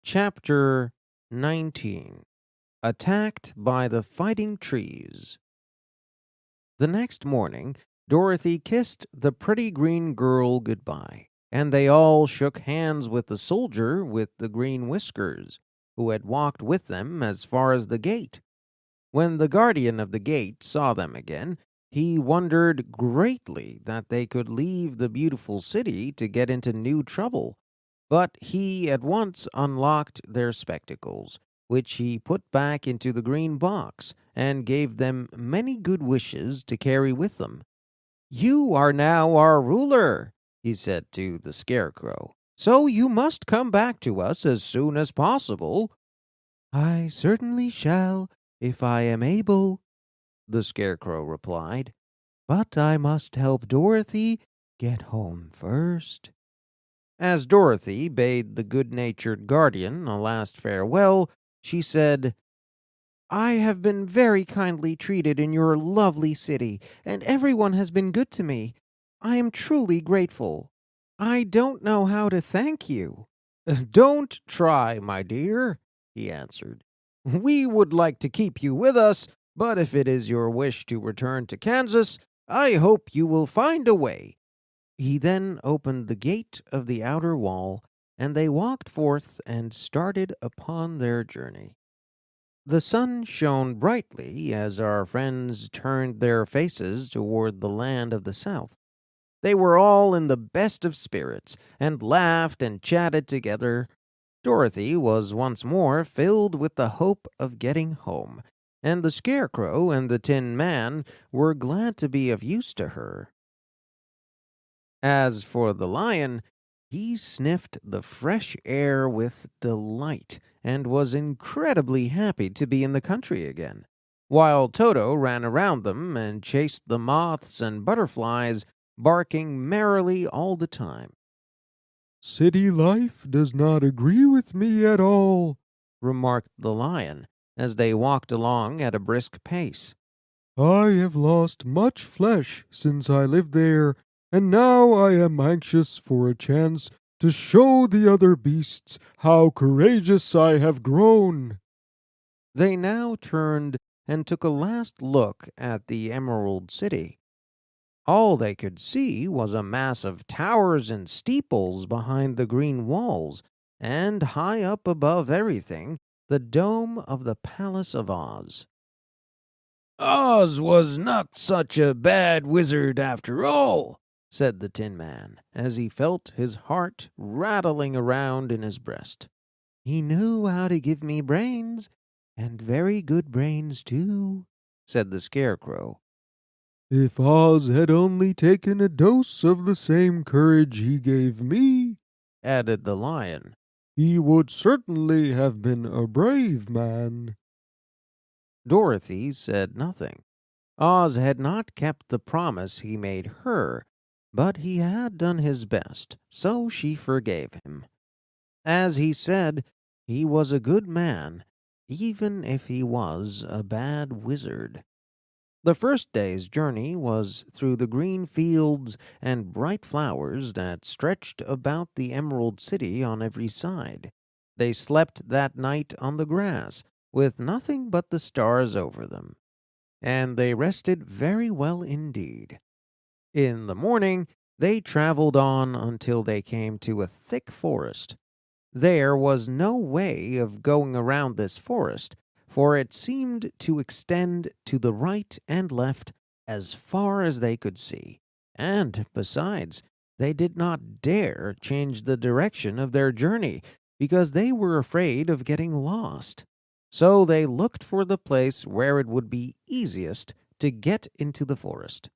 Chapter 19. Attacked by the Fighting Trees. The next morning, Dorothy kissed the pretty green girl goodbye, and they all shook hands with the soldier with the green whiskers, who had walked with them as far as the gate. When the guardian of the gate saw them again, he wondered greatly that they could leave the beautiful city to get into new trouble. But he at once unlocked their spectacles, which he put back into the green box, and gave them many good wishes to carry with them. "You are now our ruler," he said to the Scarecrow, "so you must come back to us as soon as possible." "I certainly shall, if I am able," the Scarecrow replied, "but I must help Dorothy get home first." As Dorothy bade the good-natured guardian a last farewell, she said, "I have been very kindly treated in your lovely city, and everyone has been good to me. I am truly grateful. I don't know how to thank you." "Don't try, my dear," he answered. "We would like to keep you with us, but if it is your wish to return to Kansas, I hope you will find a way." He then opened the gate of the outer wall, and they walked forth and started upon their journey. The sun shone brightly as our friends turned their faces toward the land of the south. They were all in the best of spirits, and laughed and chatted together. Dorothy was once more filled with the hope of getting home, and the Scarecrow and the Tin Man were glad to be of use to her. As for the Lion, he sniffed the fresh air with delight, and was incredibly happy to be in the country again, while Toto ran around them and chased the moths and butterflies, barking merrily all the time. "City life does not agree with me at all," remarked the Lion, as they walked along at a brisk pace. "I have lost much flesh since I lived there, and now I am anxious for a chance to show the other beasts how courageous I have grown." They now turned and took a last look at the Emerald City. All they could see was a mass of towers and steeples behind the green walls, and high up above everything, the dome of the Palace of Oz. "Oz was not such a bad wizard after all," said the Tin Man, as he felt his heart rattling around in his breast. "He knew how to give me brains, and very good brains, too," said the Scarecrow. "If Oz had only taken a dose of the same courage he gave me," added the Lion, "he would certainly have been a brave man." Dorothy said nothing. Oz had not kept the promise he made her, but he had done his best, so she forgave him. As he said, he was a good man, even if he was a bad wizard. The first day's journey was through the green fields and bright flowers that stretched about the Emerald City on every side. They slept that night on the grass, with nothing but the stars over them, and they rested very well indeed. In the morning, they traveled on until they came to a thick forest. There was no way of going around this forest, for it seemed to extend to the right and left as far as they could see, and, besides, they did not dare change the direction of their journey, because they were afraid of getting lost. So they looked for the place where it would be easiest to get into the forest.